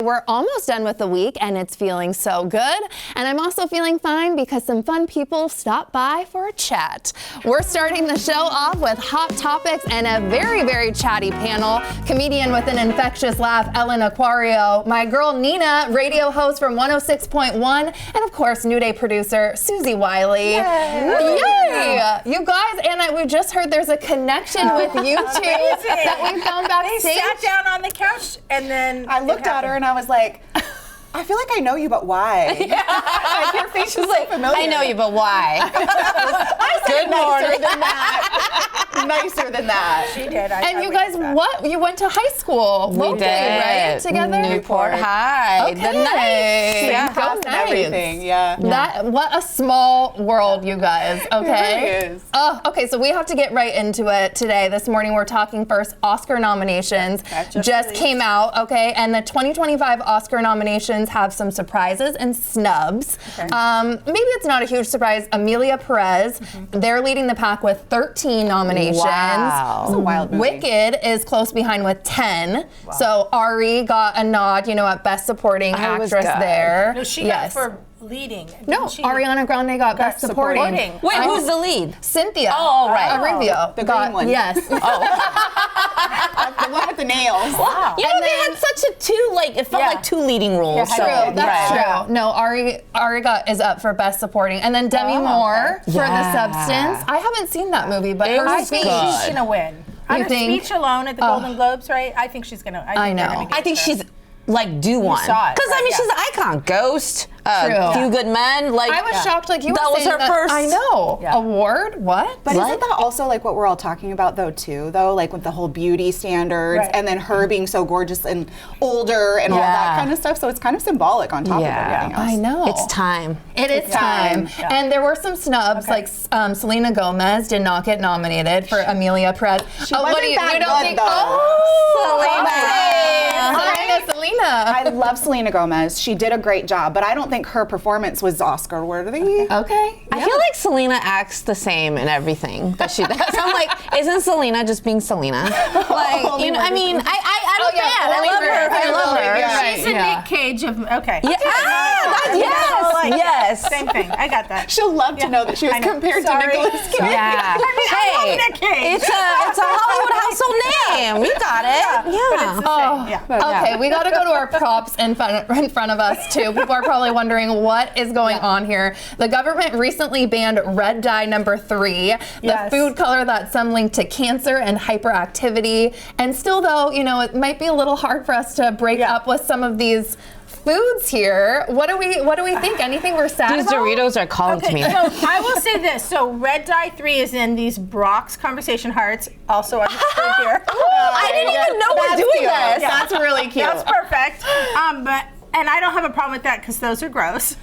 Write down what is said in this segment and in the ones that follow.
We're almost done with the week and it's feeling so good. And I'm also feeling fine because some fun people stopped by for a chat. We're starting the show off with hot topics and a very, very chatty panel. Comedian with an infectious laugh, Ellen Acuario. My girl Nina, radio host from 106.1. And of course, New Day producer, Suzie Wiley. Yay! Yay! You guys, and we just heard there's a connection with you two that we found backstage. They sat down on the couch and then I looked at her and I was like, I feel like I know you, but why? Like, your face is so familiar. I know you, but why? I said Good morning. Nicer than that. Nicer than that. She did. And you guys, what? You went to high school locally, right? Together? Newport High. Okay. The nice. Yeah. House and everything, yeah. What a small world, you guys, okay? It really is. Oh, okay, so we have to get right into it today. This morning we're talking first Oscar nominations. Just came out, okay? And the 2025 Oscar nominations have some surprises and snubs. Okay. Maybe it's not a huge surprise. Amelia Perez, they're leading the pack with 13 nominations. Wow. It's a wild movie. Wicked is close behind with 10. Wow. So Ari got a nod, at Best Supporting Actress there. No, she got for leading. No, Ariana Grande got Best Supporting. Wait, who's the lead? Cynthia. Oh, right. Arabia. The green one. Yes. The one with the nails. Wow. You know, they had such a it felt like two leading roles. True, that's true. No, Ari is up for Best Supporting. And then Demi Moore for The Substance. I haven't seen that movie, but her speech. She's going to win. You Her think? speech alone at the Golden Globes, right? I think she's going to. I know. I think she's due one. saw it, Because right, she's an icon. Ghost, Few Good Men. I was shocked, you that were was saying her first. I know. Award? What? But isn't that also what we're all talking about though, like with the whole beauty standards and then her being so gorgeous and older and all that kind of stuff. So it's kind of symbolic on top of everything else. I know. It's time. It is time. Yeah. And there were some snubs, Selena Gomez did not get nominated for Amelia Perez. She wasn't that good, though. Selena. I love Selena Gomez. She did a great job, but I don't think her performance was Oscar worthy. Okay. I feel like Selena acts the same in everything that she does. I'm like, isn't Selena just being Selena? I love her. I love her. She's a Nick Cage of, Yes. Same thing. I got that. She'll love to know that she was compared to Nicolas Cage. Yeah. I love Nick Cage. It's a Hollywood household name. We got it. Yeah. Okay, we got to go to our props in front of us too. People are probably wondering what is going on here. The government recently banned red dye number 3, the food color that some link to cancer and hyperactivity. And still though, it might be a little hard for us to break up with some of these foods here. What do we think? Anything we're sad These about? Doritos are calling to me. So I will say this. So red dye 3 is in these Brock's conversation hearts, also on the screen here. I didn't even know we're doing this. That's really cute. That's perfect. And I don't have a problem with that because those are gross.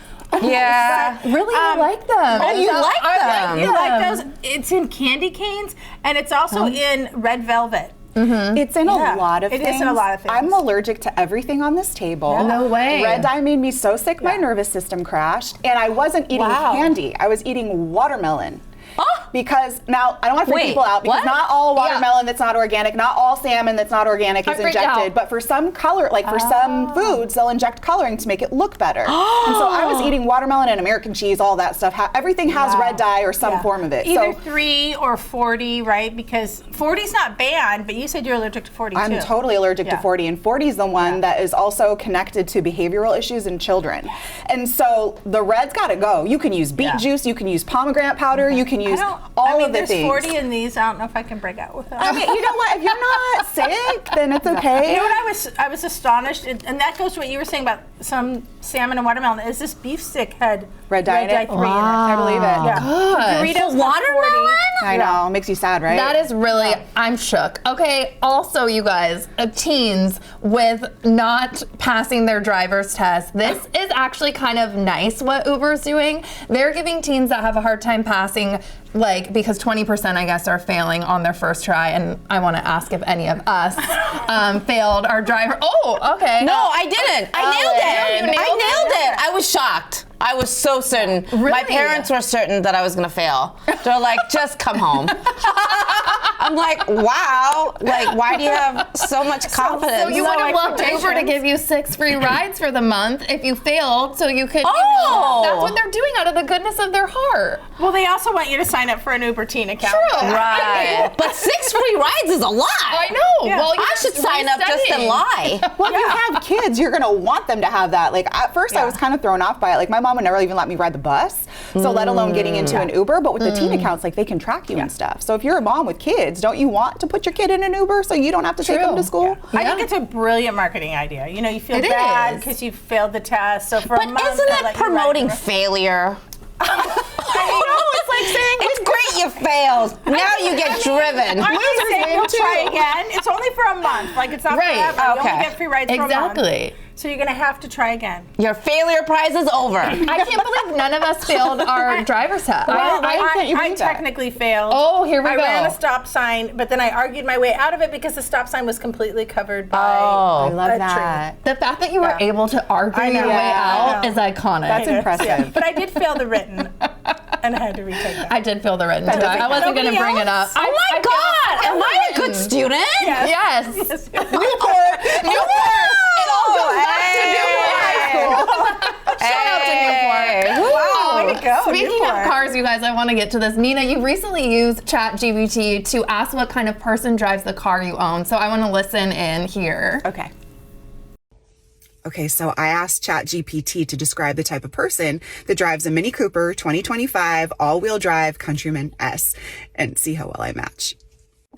Yeah. Really, I like them. Oh, you like them? You like those? It's in candy canes and it's also in red velvet. It's in a lot of things. It is in a lot of things. I'm allergic to everything on this table. No way. Red dye made me so sick my nervous system crashed, and I wasn't eating candy. I was eating watermelon. Because now I don't want to freak people out because not all watermelon that's not organic, not all salmon that's not organic is injected, but for some color, for some foods, they'll inject coloring to make it look better. And so I was eating watermelon and American cheese, all that stuff. Everything has red dye or some form of it. Either 3 or 40, right? Because 40's not banned, but you said you're allergic to 40 too. I'm totally allergic to 40, and 40 is the one that is also connected to behavioral issues in children. And so the red's got to go. You can use beet juice, you can use pomegranate powder, you can use all of the there's things. 40 in these. I don't know if I can break out with them. I mean, you know what? If you're not sick, then it's okay. You know what? I was astonished, and that goes to what you were saying about some salmon and watermelon. Is this beef stick had red dye 3 in it? I believe it. Doritos watermelon? I know. Makes you sad, right? That is really, I'm shook. Okay, also you guys, teens with not passing their driver's test. This is actually kind of nice what Uber's doing. They're giving teens that have a hard time passing, because 20% I guess are failing on their first try, and I want to ask if any of us failed our driver. Oh, okay. No, I didn't. I nailed it. I nailed it. I was shocked. I was so certain. Really? My parents were certain that I was going to fail. They're like, just come home. I I'm like, wow. Like, why do you have so much confidence? So you would have loved Uber to give you 6 free rides for the month if you failed, so you could, that's what they're doing out of the goodness of their heart. Well, they also want you to sign up for an Uber Teen account. True. Right. But 6 free rides is a lot. I know. Yeah. Well, I should sign up just to lie. Well, if you have kids, you're gonna want them to have that. Like at first, I was kind of thrown off by it. Like my mom would never even let me ride the bus, so let alone getting into an Uber. But with the teen accounts, like they can track you and stuff. So if you're a mom with kids, don't you want to put your kid in an Uber so you don't have to take them to school? I think it's a brilliant marketing idea. You know, you feel bad because you failed the test. So for But a month, isn't it promoting failure? it's like saying It's great you failed. Now you get driven. Aren't you saying you'll try again? It's only for a month. Like it's not forever. You only get free rides for a month. Exactly. So you're gonna have to try again. Your failure prize is over. I can't believe none of us failed our driver's test. Well, can't you I believe that? technically failed. Oh, here we I go. ran a stop sign, but then I argued my way out of it because the stop sign was completely covered by I love a that. tree. The fact that you were able to argue I know. your way Yeah, out I is know. iconic. That's impressive. Yeah. But I did fail the written, and I had to retake that. I did feel the written too. I wasn't going to Nobody bring it up. else? Oh my God! Am I a good student? Yes. Newport. It all goes back to Newport High School. Shout out to Newport. Wow, way to go, Speaking of Newport. cars, you guys, I want to get to this. Nina, you recently used ChatGPT to ask what kind of person drives the car you own. So I want to listen in here. Okay. Okay, so I asked ChatGPT to describe the type of person that drives a Mini Cooper 2025 all-wheel drive Countryman S and see how well I match.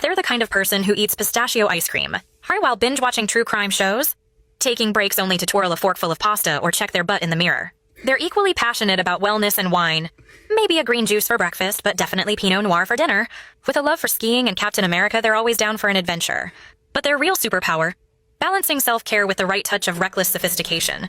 They're the kind of person who eats pistachio ice cream. Hi, while binge watching true crime shows, taking breaks only to twirl a forkful of pasta or check their butt in the mirror. They're equally passionate about wellness and wine. Maybe a green juice for breakfast, but definitely Pinot Noir for dinner. With a love for skiing and Captain America, they're always down for an adventure. But their real superpower, balancing self-care with the right touch of reckless sophistication.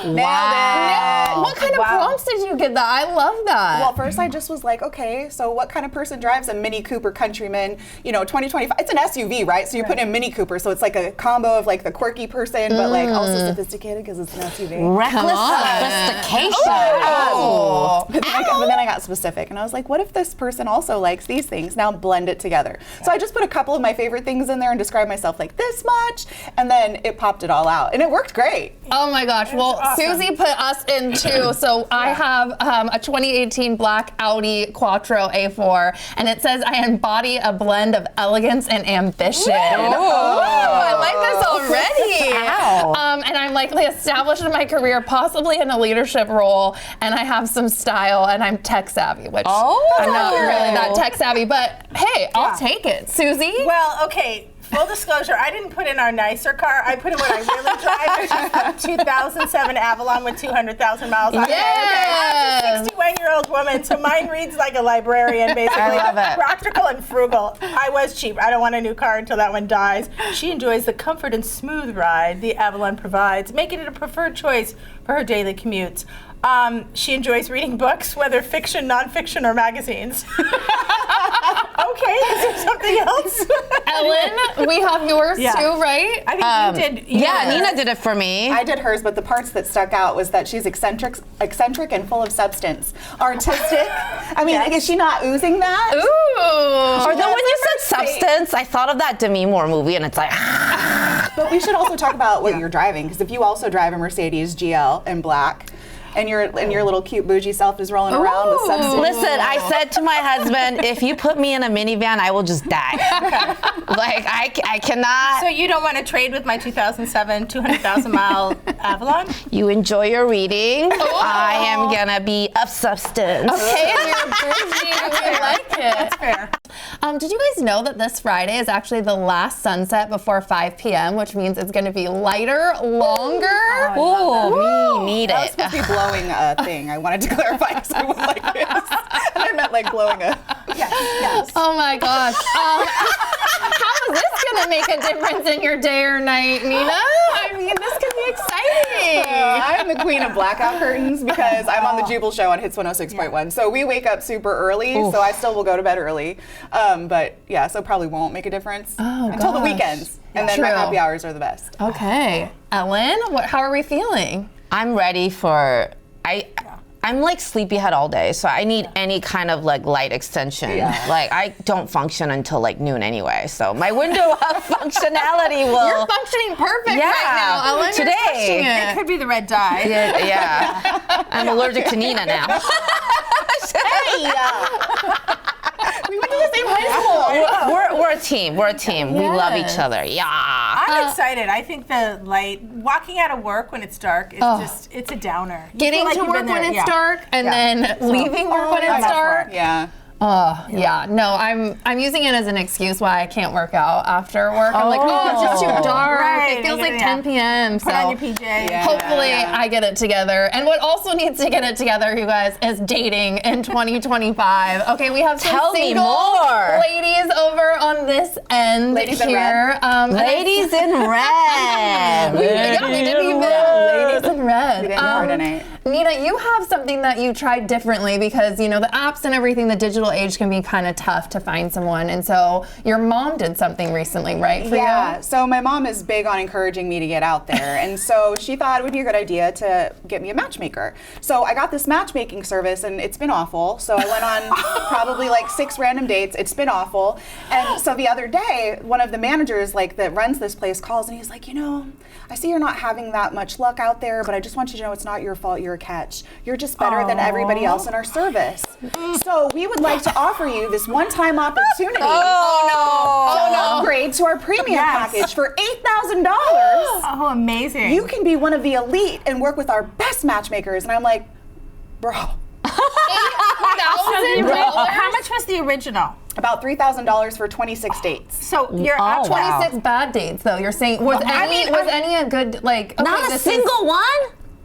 Nailed it. What kind of prompts did you get that? I love that. Well, first I just was like, okay, so what kind of person drives a Mini Cooper Countryman, 2025? It's an SUV, right? So you put in Mini Cooper, so it's like a combo of like the quirky person, but like also sophisticated because it's an SUV. Reckless sophistication. But then I got specific, and I was like, what if this person also likes these things? Now blend it together. So I just put a couple of my favorite things in there and described myself like this much, and then it popped it all out, and it worked great. Oh my gosh. Well, awesome. Suzie put us in too. So I have a 2018 black Audi Quattro A4, and it says I embody a blend of elegance and ambition. Oh, I like this already. Wow. And I'm like established in my career, possibly in a leadership role, and I have some style, and I'm tech savvy, which I'm not really that tech savvy, but hey, I'll take it. Suzie? Well, okay. Full disclosure, I didn't put in our nicer car. I put in what I really drive, which is a 2007 Avalon with 200,000 miles on it. Yes. I'm a 61-year-old woman, so mine reads like a librarian, basically. I love it. Practical and frugal. I was cheap. I don't want a new car until that one dies. She enjoys the comfort and smooth ride the Avalon provides, making it a preferred choice for her daily commutes. She enjoys reading books, whether fiction, nonfiction, or magazines. Okay, is there something else? Ellen, we have yours too, right? I think you did. Yeah, Nina did it for me. I did hers, but the parts that stuck out was that she's eccentric and full of substance. Artistic. I mean, is she not oozing that? Ooh. Or then when you said substance, I thought of that Demi Moore movie, and it's like, But we should also talk about what you're driving, because if you also drive a Mercedes GL in black, and your little cute bougie self is rolling around with substance. listen, I said to my husband, if you put me in a minivan, I will just die. Like, I cannot. So you don't want to trade with my 2007 200,000-mile Avalon? You enjoy your reading. I am gonna be of substance. Okay, and you're bougie. We like it. That's fair. Did you guys know that this Friday is actually the last sunset before 5 p.m., which means it's going to be lighter, longer? Ooh, me need I was it. supposed to be blowing a thing. I wanted to clarify because I went like this. And I meant like blowing a... Yes. Oh my gosh. How is this going to make a difference in your day or night, Nina? I mean, this could be exciting. I'm the queen of blackout curtains because I'm on the Jubal show on Hits 106.1. So we wake up super early, so I still will go to bed early. But yeah, so probably won't make a difference until the weekends. And then my True. happy hours are the best. Okay. Ellen, how are we feeling? I'm ready for. I'm like sleepyhead all day, so I need any kind of like light extension. Like I don't function until like noon anyway, so my window of functionality will. You're functioning perfect right now, Ellen. Today. You're crushing It could be the red dye. Yeah. I'm allergic to Nina now. We went to the same high school. We're a team. We're a team. We love each other. Yeah. I'm excited. I think the light, walking out of work when it's dark is just, it's a downer. You Getting feel like to you've work been when there. it's dark and then leaving work when it's dark. Yeah. Oh, yeah. No, I'm using it as an excuse why I can't work out after work. I'm like, it's just too dark. Right. It feels like 10 p.m. Put on your PJ. Hopefully I get it together. And what also needs to get it together, you guys, is dating in 2025. Okay, we have some Tell me single more. ladies over on this end Ladies in here. Ladies in red. We didn't even ladies in red. We didn't coordinate. Nina, you have something that you tried differently because, you know, the apps and everything, the digital age can be kind of tough to find someone. And so your mom did something recently, right, for you? So my mom is big on encouraging me to get out there. And so she thought it would be a good idea to get me a matchmaker. So I got this matchmaking service and it's been awful. So I went on probably like 6 random dates. It's been awful. And so the other day, one of the managers like that runs this place calls and he's like, you know, I see you're not having that much luck out there, but I just want you to know it's not your fault. You're a catch. You're just better than everybody else in our service. So we would like to offer you this one-time opportunity to upgrade to our premium package for $8,000. Oh, amazing. You can be one of the elite and work with our best matchmakers. And I'm like, bro. How much was the original? About $3,000 for 26 dates. So you're up 26 bad dates, though. You're saying was any a good like? Okay, Not a single one?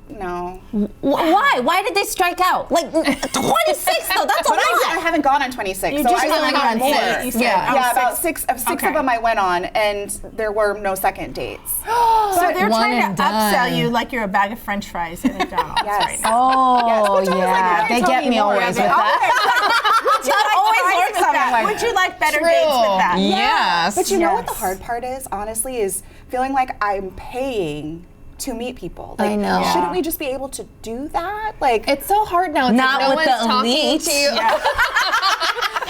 No. Why? Why did they strike out? Like 26 though, that's a But I lot. haven't gone on 26. You so just I only haven't gone more. on 6. Yeah, about 6 of Okay. them I went on, and there were no second dates. So they're one trying and to upsell done. you like you're a bag of French fries at McDonald's right now. Oh, Which I was like, they tell get me more. always with that. That always works something like would you like better dates with that? Yes. But you know what the hard part is, honestly, is feeling like I'm paying to meet people. Like, I know. Shouldn't we just be able to do that? Like, It's so hard now. It's Not like no with one's the talking elite. to you.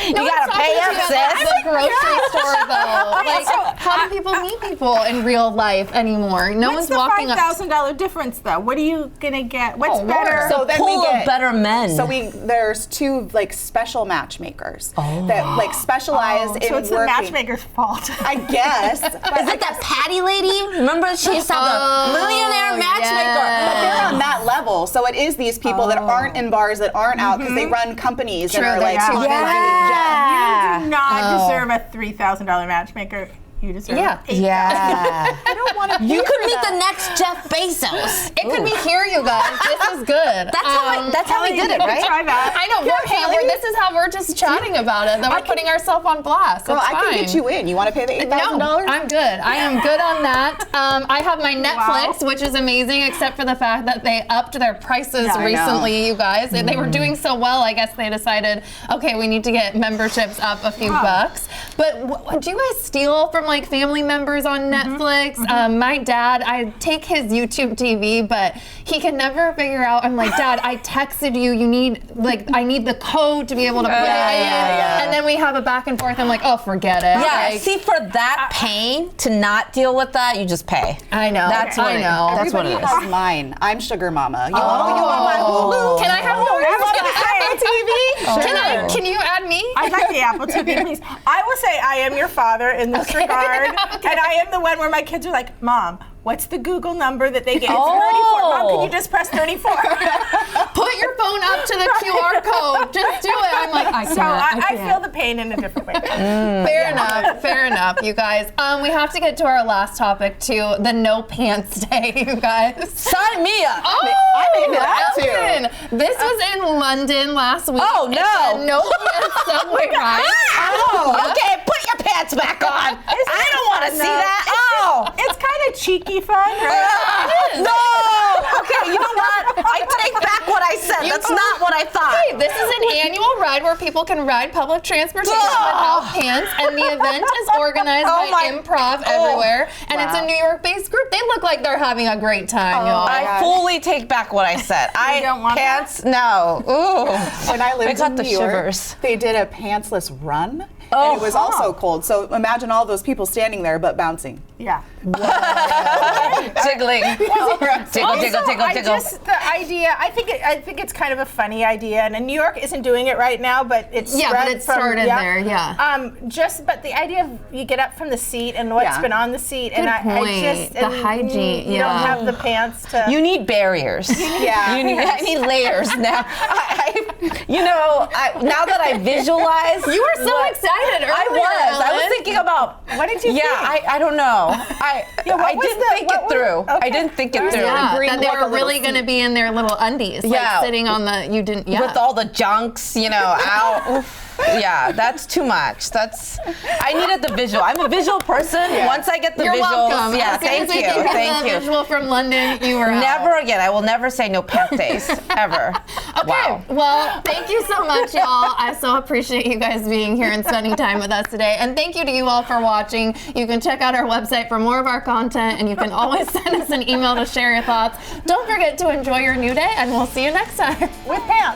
You gotta pay up, At sis. the grocery store, though. Like, how do people meet people in real life anymore? No What's one's the walking up. $5,000 difference though? What are you gonna get? What's better? so then Pool we get of better men. So there's 2 like special matchmakers that like specialize in so it's the working. matchmaker's fault. I guess. Is it that Patty lady? Remember she used to have the millionaire matchmaker. But they're on that level, so it is these people that aren't in bars, that aren't out because they run companies and are like they're too out. busy. You do not deserve a $3,000 matchmaker. You deserve Yeah. I don't want to. You could meet the next Jeff Bezos. It could be here, you guys. This is good. That's how we did it, right? Try that. I know. This is how we're just chatting about it. That we're putting ourselves on blast. Girl, It's I can fine. get you in. You want to pay the $8,000? No, I'm good. I am good on that. I have my Netflix, which is amazing, except for the fact that they upped their prices I know. recently, you guys. They were doing so well, I guess they decided, okay, we need to get memberships up a few bucks. But do you guys steal from like family members on Netflix? My dad, I take his YouTube TV, but he can never figure out. I'm like, Dad, I texted you. You need I need the code to be able to put it in. And then we have a back and forth. I'm like, oh, forget it. Yeah, Like, see, for that pain to not deal with that, you just pay. I know. That's what I know. That's what Everybody it is. has mine. I'm Sugar Mama. You want my Hulu? Can I have Apple TV? Can you add me? I'd like the Apple TV, please. I will say I am your father in this regard, and I am the one where my kids are like, Mom, what's the Google number that they get? It's 34. Mom, can you just press 34? Put your phone up to the QR code. Just do it. I'm like, I can't. So I can't. feel the pain in a different way. Fair enough. Fair enough, you guys. We have to get to our last topic too, the no pants day, you guys. Sign me up. I'm into that too. Ellen, this was in London last week. Oh, no. It's a no pants subway ride. Okay, put your pants back on. I don't want to see that. It's kind of cheeky fun, right? No. Okay, you know what? I take back what I said. You That's That's not what I thought. Hey, this is an annual ride where people can ride public transportation without pants, and the event is organized by Improv Everywhere, and it's a New York-based group. They look like they're having a great time, y'all. I fully take back what I said. I don't want pants. No. Ooh. When I lived got in the New York, shivers. they did a pantsless run. And it was also cold. So imagine all those people standing there but bouncing. Yeah. Jiggling. Tickle. Just the idea. I think it's kind of a funny idea, and New York isn't doing it right now, but it's but it started there. Yeah. But the idea of you get up from the seat and what's been on the seat, Good point. The hygiene. You don't have the pants to. You need barriers. I need layers now. Now that I visualize. You were so excited earlier, I was Ellen. thinking about. What did you think? I don't know. I didn't think it through. Okay. I didn't think it through. Yeah, green that they like a were really little going to be in their little undies, Yeah. like sitting on the, With all the junks, out. Oof. Yeah, that's too much. I needed the visual. I'm a visual person. Once I get the You're visuals, welcome. yeah, As soon as we thank you. think of Thank the you. visual from London, you were Never again. I will never say no pant days ever. Okay, Wow. well, thank you so much, y'all. I so appreciate you guys being here and spending time with us today. And thank you to you all for watching. You can check out our website for more of our content, and you can always send us an email to share your thoughts. Don't forget to enjoy your new day, and we'll see you next time. With pants.